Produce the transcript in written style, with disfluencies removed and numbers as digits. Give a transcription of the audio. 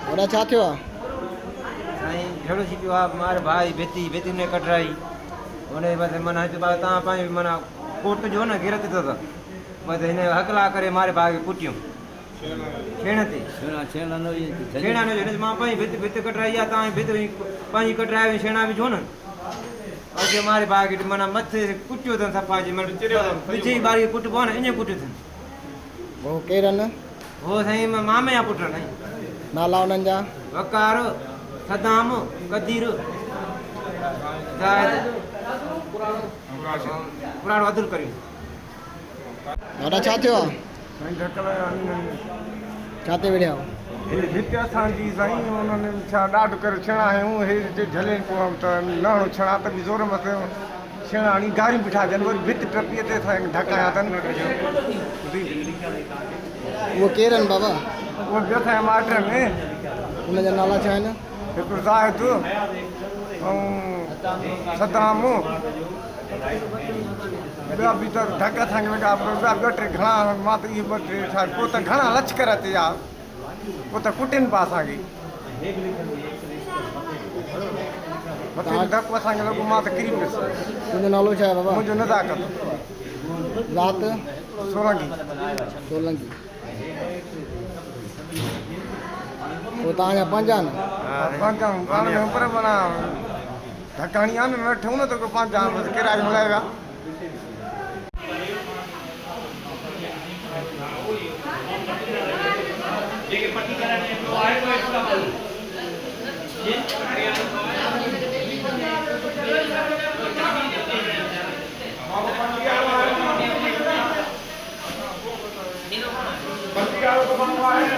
वॾा छा थियो आहे? साईं झड़ो थी पियो आहे मारे भाई बेती ने कटराई उन बस माना हिते तव्हां पंहिंजो माना कोर्ट जो न गिरत अथव बस हिन हकला करे मारे भाउ खे कुटियूं छेण ते छेणा न हुजे मां पंहिंजी भित कटराई आहे तव्हां भित पंहिंजी कटराए छेणा विझो न अॻे मारे भाउ खे माना मथे कुटियो अथनि सफ़ा जी पीछे ई ॿार खे कुटबो आहे न ईअं कुटियो अथनि। वो केरु आहिनि? हो साईं मामे जा पुट साईं। नाला उन्हनि जा? वकार सदाम कदीर पुराणो अब्दुल करीम। वॾा छा थियो आहे? छा ते विढ़िया हो? हिते असांजी साईं उन्होंने छा ॾाढो करे छेणा आहियूं हे झले त लहणो छेणा त बि ज़ोर मथे छेणा हणी गाड़ी बिठा ॾियनि वरी भित टपीअ ते असांखे ढकाया अथनि। उहो केरु आहिनि बाबा? उहो बि असांजा माइट आहिनि। उनजा नाला छा आहिनि? हिकिड़ो ज़ाहिद ऐं सदाम ॿिया बि त ढक असांखे लॻा ॿिया ॿ टे घणा मां त इहे ॿ टे छा पोइ त घणा लश्कर ते आहे पोइ त कुटिनि पिया असांखे धकु असांखे लॻो मां त किरी पियुसि। तुंहिंजो नालो छा आहे बाबा? मुंहिंजो नज़ाकत ज़ात? सोलंगी। पोइ तव्हांजा पंज आहिनि? पाण में पर माना ढकाणी आहे न न ठहूं न त को पंज किरायो मिलाए विया। बंदी